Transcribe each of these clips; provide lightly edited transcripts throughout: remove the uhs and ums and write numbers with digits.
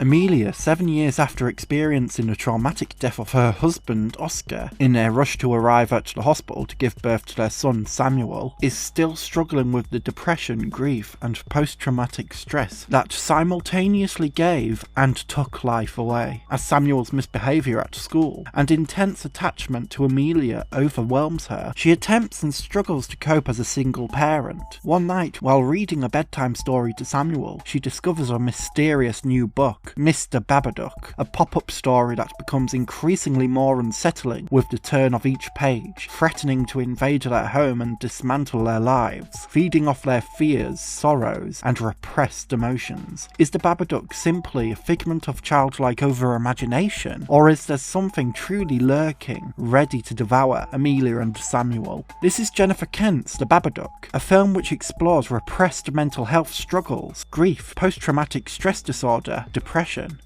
Amelia, 7 years after experiencing the traumatic death of her husband Oscar in their rush to arrive at the hospital to give birth to their son Samuel, is still struggling with the depression, grief and post-traumatic stress that simultaneously gave and took life away, as Samuel's misbehaviour at school and intense attachment to Amelia overwhelms her. She attempts and struggles to cope as a single parent. One night, while reading a bedtime story to Samuel, she discovers a mysterious new book, Mr. Babadook, a pop-up story that becomes increasingly more unsettling with the turn of each page, threatening to invade their home and dismantle their lives, feeding off their fears, sorrows, and repressed emotions. Is the Babadook simply a figment of childlike over-imagination, or is there something truly lurking, ready to devour Amelia and Samuel? This is Jennifer Kent's The Babadook, a film which explores repressed mental health struggles, grief, post-traumatic stress disorder, depression,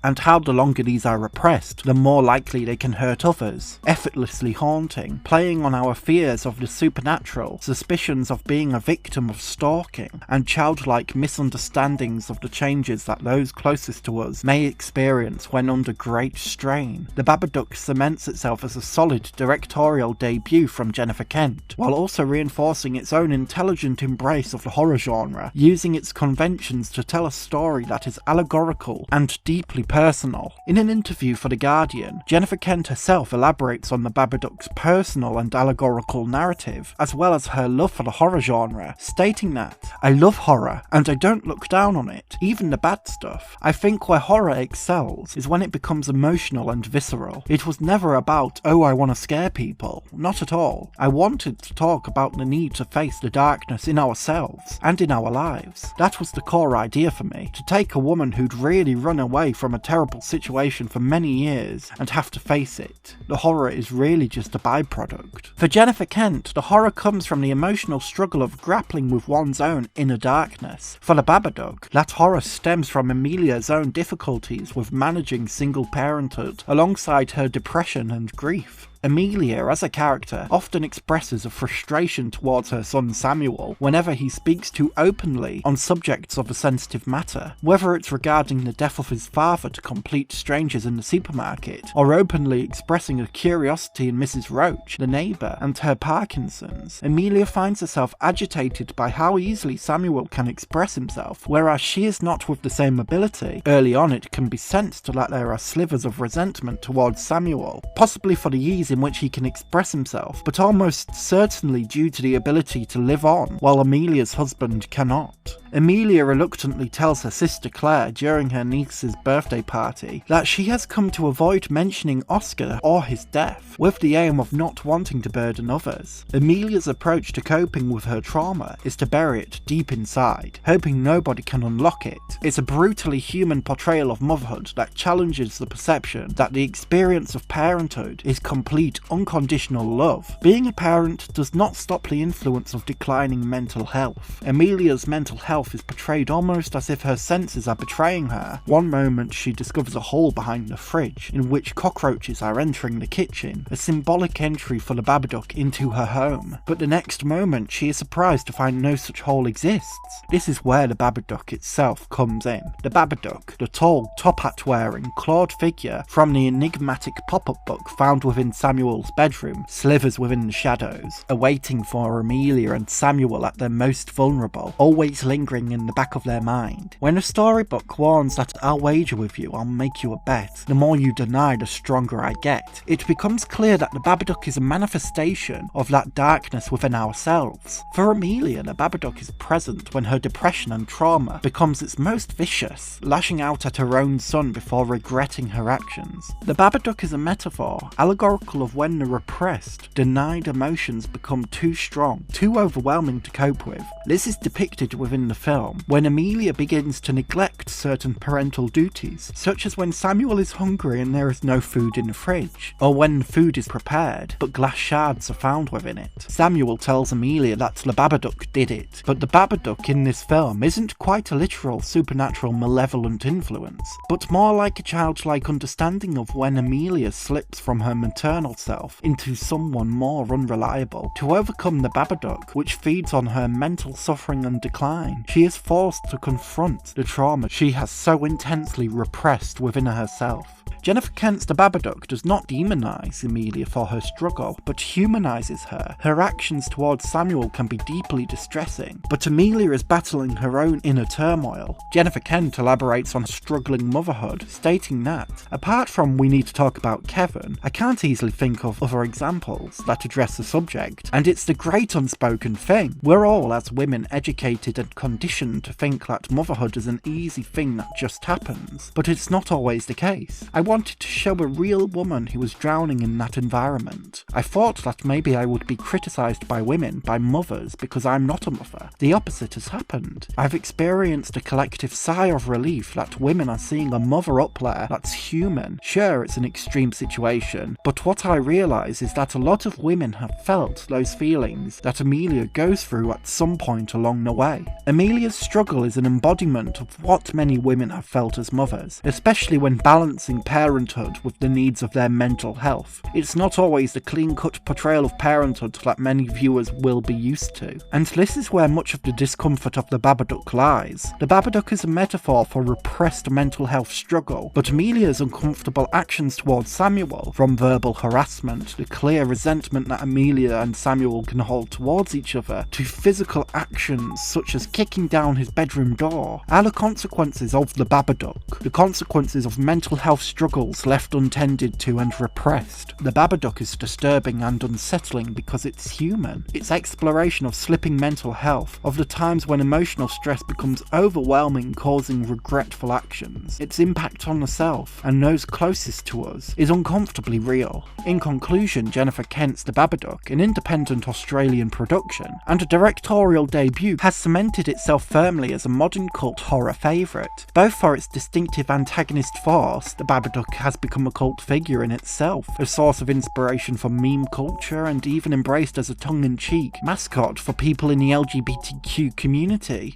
and how the longer these are repressed, the more likely they can hurt others. Effortlessly haunting, playing on our fears of the supernatural, suspicions of being a victim of stalking, and childlike misunderstandings of the changes that those closest to us may experience when under great strain. The Babadook cements itself as a solid directorial debut from Jennifer Kent, while also reinforcing its own intelligent embrace of the horror genre, using its conventions to tell a story that is allegorical and deeply personal. In an interview for The Guardian, Jennifer Kent herself elaborates on the Babadook's personal and allegorical narrative, as well as her love for the horror genre, stating that, "I love horror, and I don't look down on it, even the bad stuff. I think where horror excels is when it becomes emotional and visceral. It was never about, oh, I want to scare people. Not at all. I wanted to talk about the need to face the darkness in ourselves and in our lives. That was the core idea for me, to take a woman who'd really run away from a terrible situation for many years and have to face it. The horror is really just a byproduct." For Jennifer Kent, the horror comes from the emotional struggle of grappling with one's own inner darkness. For the Babadook, that horror stems from Amelia's own difficulties with managing single parenthood, alongside her depression and grief. Amelia, as a character, often expresses a frustration towards her son Samuel whenever he speaks too openly on subjects of a sensitive matter, whether it's regarding the death of his father to complete strangers in the supermarket, or openly expressing a curiosity in Mrs. Roach, the neighbour, and her Parkinson's. Amelia finds herself agitated by how easily Samuel can express himself, whereas she is not with the same ability. Early on, it can be sensed that there are slivers of resentment towards Samuel, possibly for the ease in which he can express himself, but almost certainly due to the ability to live on, while Amelia's husband cannot. Amelia reluctantly tells her sister Claire during her niece's birthday party that she has come to avoid mentioning Oscar or his death, with the aim of not wanting to burden others. Amelia's approach to coping with her trauma is to bury it deep inside, hoping nobody can unlock it. It's a brutally human portrayal of motherhood that challenges the perception that the experience of parenthood is complete unconditional love. Being a parent does not stop the influence of declining mental health. Amelia's mental health is portrayed almost as if her senses are betraying her. One moment she discovers a hole behind the fridge in which cockroaches are entering the kitchen, a symbolic entry for the Babadook into her home, but the next moment she is surprised to find no such hole exists. This is where the Babadook itself comes in. The Babadook, the tall, top-hat-wearing, clawed figure from the enigmatic pop-up book found within Samuel's bedroom, slithers within the shadows, awaiting for Amelia and Samuel at their most vulnerable, always lingering in the back of their mind. When a storybook warns that "I'll wager with you, I'll make you a bet, the more you deny, the stronger I get," it becomes clear that the Babadook is a manifestation of that darkness within ourselves. For Amelia, the Babadook is present when her depression and trauma becomes its most vicious, lashing out at her own son before regretting her actions. The Babadook is a metaphor, allegorical of when the repressed, denied emotions become too strong, too overwhelming to cope with. This is depicted within the film when Amelia begins to neglect certain parental duties, such as when Samuel is hungry and there is no food in the fridge, or when food is prepared but glass shards are found within it. Samuel tells Amelia that the Babadook did it, but the Babadook in this film isn't quite a literal supernatural malevolent influence, but more like a childlike understanding of when Amelia slips from her maternal female self into someone more unreliable. To overcome the Babadook, which feeds on her mental suffering and decline, she is forced to confront the trauma she has so intensely repressed within herself. Jennifer Kent's The Babadook does not demonise Amelia for her struggle, but humanises her. Her actions towards Samuel can be deeply distressing, but Amelia is battling her own inner turmoil. Jennifer Kent elaborates on struggling motherhood, stating that, apart from we need to talk about Kevin, I can't easily think of other examples that address the subject, and it's the great unspoken thing. We're all, as women, educated and conditioned to think that motherhood is an easy thing that just happens, but it's not always the case. I wanted to show a real woman who was drowning in that environment. I thought that maybe I would be criticised by women, by mothers, because I'm not a mother. The opposite has happened. I've experienced a collective sigh of relief that women are seeing a mother up there that's human. Sure, it's an extreme situation, but what I realise is that a lot of women have felt those feelings that Amelia goes through at some point along the way. Amelia's struggle is an embodiment of what many women have felt as mothers, especially when balancing parenthood with the needs of their mental health. It's not always the clean-cut portrayal of parenthood that many viewers will be used to, and this is where much of the discomfort of the Babadook lies. The Babadook is a metaphor for repressed mental health struggle, but Amelia's uncomfortable actions towards Samuel, from verbal harassment, the clear resentment that Amelia and Samuel can hold towards each other, to physical actions such as kicking down his bedroom door, are the consequences of the Babadook, the consequences of mental health struggles left untended to and repressed. The Babadook is disturbing and unsettling because it's human. Its exploration of slipping mental health, of the times when emotional stress becomes overwhelming, causing regretful actions. Its impact on the self, and those closest to us, is uncomfortably real. In conclusion, Jennifer Kent's The Babadook, an independent Australian production, and a directorial debut, has cemented itself firmly as a modern cult horror favourite. Both for its distinctive antagonist force, The Babadook has become a cult figure in itself, a source of inspiration for meme culture, and even embraced as a tongue-in-cheek mascot for people in the LGBTQ community.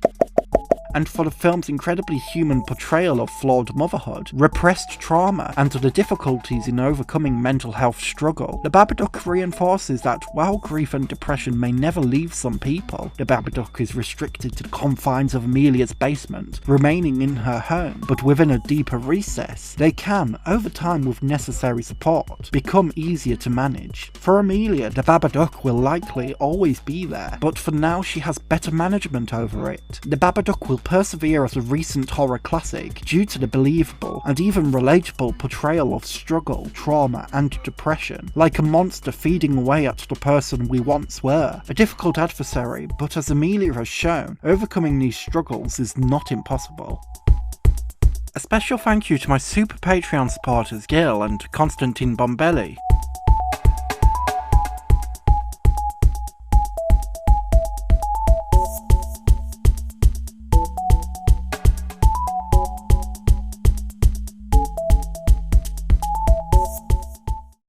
And for the film's incredibly human portrayal of flawed motherhood, repressed trauma, and the difficulties in overcoming mental health struggle, The Babadook reinforces that while grief and depression may never leave some people, The Babadook is restricted to the confines of Amelia's basement, remaining in her home, but within a deeper recess, they can, over time with necessary support, become easier to manage. For Amelia, The Babadook will likely always be there, but for now she has better management over it. The Babadook will persevere as a recent horror classic due to the believable and even relatable portrayal of struggle, trauma, and depression, like a monster feeding away at the person we once were. A difficult adversary, but as Amelia has shown, overcoming these struggles is not impossible. A special thank you to my super Patreon supporters Gil and Constantine Bombelli.